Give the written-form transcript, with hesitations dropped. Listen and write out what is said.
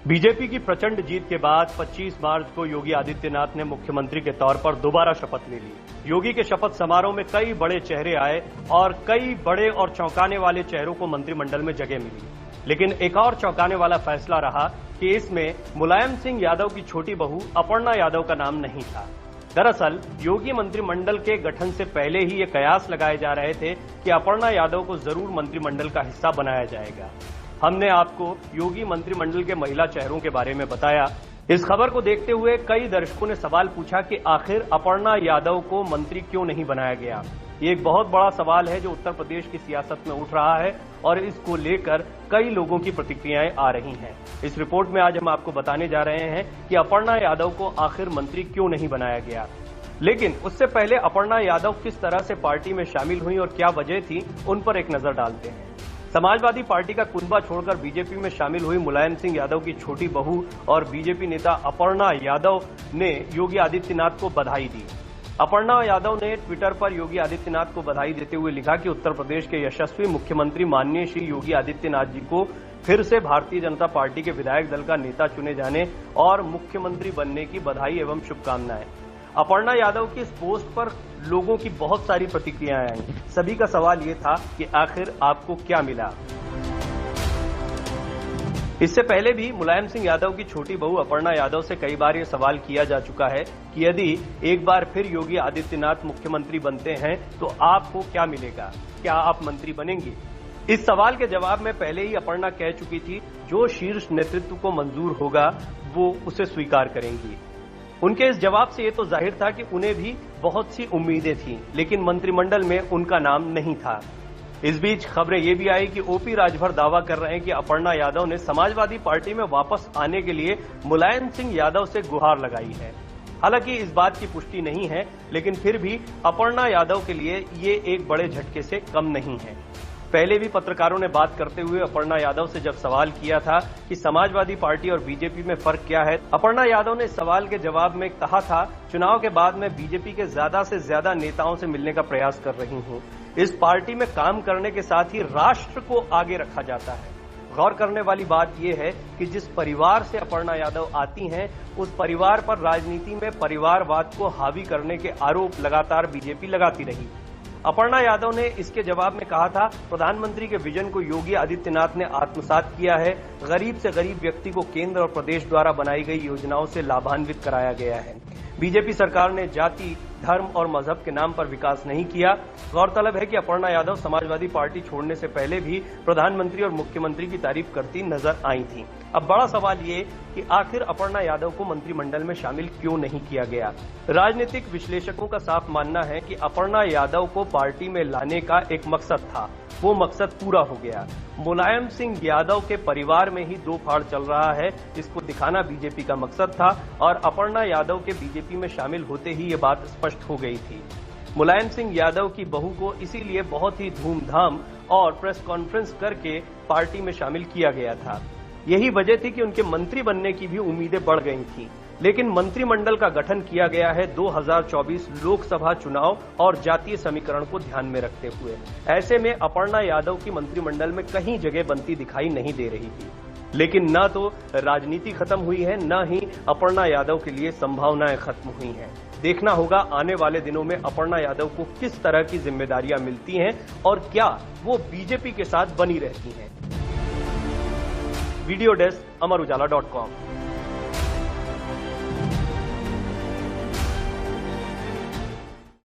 BJP की प्रचंड जीत के बाद 25 मार्च को योगी आदित्यनाथ ने मुख्यमंत्री के तौर पर दोबारा शपथ ले ली। योगी के शपथ समारोह में कई बड़े चेहरे आए और कई बड़े और चौंकाने वाले चेहरों को मंत्रिमंडल में जगह मिली। लेकिन एक और चौंकाने वाला फैसला रहा कि इसमें मुलायम सिंह यादव की छोटी बहू अपर्णा यादव का नाम नहीं था। दरअसल योगी मंत्रिमंडल के गठन से पहले ही ये कयास लगाए जा रहे थे कि अपर्णा यादव को जरूर मंत्रिमंडल का हिस्सा बनाया जाएगा। हमने आपको योगी मंत्रिमंडल के महिला चेहरों के बारे में बताया। इस खबर को देखते हुए कई दर्शकों ने सवाल पूछा कि आखिर अपर्णा यादव को मंत्री क्यों नहीं बनाया गया। ये एक बहुत बड़ा सवाल है जो उत्तर प्रदेश की सियासत में उठ रहा है और इसको लेकर कई लोगों की प्रतिक्रियाएं आ रही हैं। इस रिपोर्ट में आज हम आपको बताने जा रहे हैं कि अपर्णा यादव को आखिर मंत्री क्यों नहीं बनाया गया। लेकिन उससे पहले अपर्णा यादव किस तरह से पार्टी में शामिल हुई और क्या वजह थी, उन पर एक नजर डालते हैं। समाजवादी पार्टी का कुनबा छोड़कर बीजेपी में शामिल हुई मुलायम सिंह यादव की छोटी बहू और बीजेपी नेता अपर्णा यादव ने योगी आदित्यनाथ को बधाई दी। अपर्णा यादव ने ट्विटर पर योगी आदित्यनाथ को बधाई देते हुए लिखा कि उत्तर प्रदेश के यशस्वी मुख्यमंत्री माननीय श्री योगी आदित्यनाथ जी को फिर से भारतीय जनता पार्टी के विधायक दल का नेता चुने जाने और मुख्यमंत्री बनने की बधाई एवं शुभकामनाएं। अपर्णा यादव की इस पोस्ट पर लोगों की बहुत सारी प्रतिक्रियाएं आई। सभी का सवाल ये था कि आखिर आपको क्या मिला। इससे पहले भी मुलायम सिंह यादव की छोटी बहू अपर्णा यादव से कई बार ये सवाल किया जा चुका है कि यदि एक बार फिर योगी आदित्यनाथ मुख्यमंत्री बनते हैं तो आपको क्या मिलेगा, क्या आप मंत्री बनेंगे। इस सवाल के जवाब में पहले ही अपर्णा कह चुकी थी जो शीर्ष नेतृत्व को मंजूर होगा वो उसे स्वीकार करेंगी। उनके इस जवाब से ये तो जाहिर था कि उन्हें भी बहुत सी उम्मीदें थीं, लेकिन मंत्रिमंडल में उनका नाम नहीं था। इस बीच खबरें ये भी आई कि ओपी राजभर दावा कर रहे हैं कि अपर्णा यादव ने समाजवादी पार्टी में वापस आने के लिए मुलायम सिंह यादव से गुहार लगाई है। हालांकि इस बात की पुष्टि नहीं है, लेकिन फिर भी अपर्णा यादव के लिए ये एक बड़े झटके से कम नहीं है। पहले भी पत्रकारों ने बात करते हुए अपर्णा यादव से जब सवाल किया था कि समाजवादी पार्टी और बीजेपी में फर्क क्या है, अपर्णा यादव ने इस सवाल के जवाब में कहा था, चुनाव के बाद मैं बीजेपी के ज्यादा से ज्यादा नेताओं से मिलने का प्रयास कर रही हूं। इस पार्टी में काम करने के साथ ही राष्ट्र को आगे रखा जाता है। गौर करने वाली बात यह है कि जिस परिवार से अपर्णा यादव आती हैं, उस परिवार पर राजनीति में परिवारवाद को हावी करने के आरोप लगातार बीजेपी लगाती रही। अपर्णा यादव ने इसके जवाब में कहा था, प्रधानमंत्री के विजन को योगी आदित्यनाथ ने आत्मसात किया है। गरीब से गरीब व्यक्ति को केंद्र और प्रदेश द्वारा बनाई गई योजनाओं से लाभान्वित कराया गया है। बीजेपी सरकार ने जाति, धर्म और मजहब के नाम पर विकास नहीं किया। गौरतलब है कि अपर्णा यादव समाजवादी पार्टी छोड़ने से पहले भी प्रधानमंत्री और मुख्यमंत्री की तारीफ करती नजर आई थी। अब बड़ा सवाल ये कि आखिर अपर्णा यादव को मंत्रिमंडल में शामिल क्यों नहीं किया गया। राजनीतिक विश्लेषकों का साफ मानना है कि अपर्णा यादव को पार्टी में लाने का एक मकसद था, वो मकसद पूरा हो गया। मुलायम सिंह यादव के परिवार में ही दो फाड़ चल रहा है, इसको दिखाना बीजेपी का मकसद था और अपर्णा यादव के बीजेपी में शामिल होते ही ये बात स्पष्ट हो गई थी। मुलायम सिंह यादव की बहू को इसीलिए बहुत ही धूमधाम और प्रेस कॉन्फ्रेंस करके पार्टी में शामिल किया गया था। यही वजह थी कि उनके मंत्री बनने की भी उम्मीदें बढ़ गई थीं। लेकिन मंत्रिमंडल का गठन किया गया है 2024 लोकसभा चुनाव और जातीय समीकरण को ध्यान में रखते हुए। ऐसे में अपर्णा यादव की मंत्रिमंडल में कहीं जगह बनती दिखाई नहीं दे रही थी। लेकिन न तो राजनीति खत्म हुई है, न ही अपर्णा यादव के लिए संभावनाएं खत्म हुई हैं। देखना होगा आने वाले दिनों में अपर्णा यादव को किस तरह की जिम्मेदारियां मिलती हैं और क्या वो बीजेपी के साथ बनी रहती हैं। वीडियो डेस्क, अमर उजाला.com।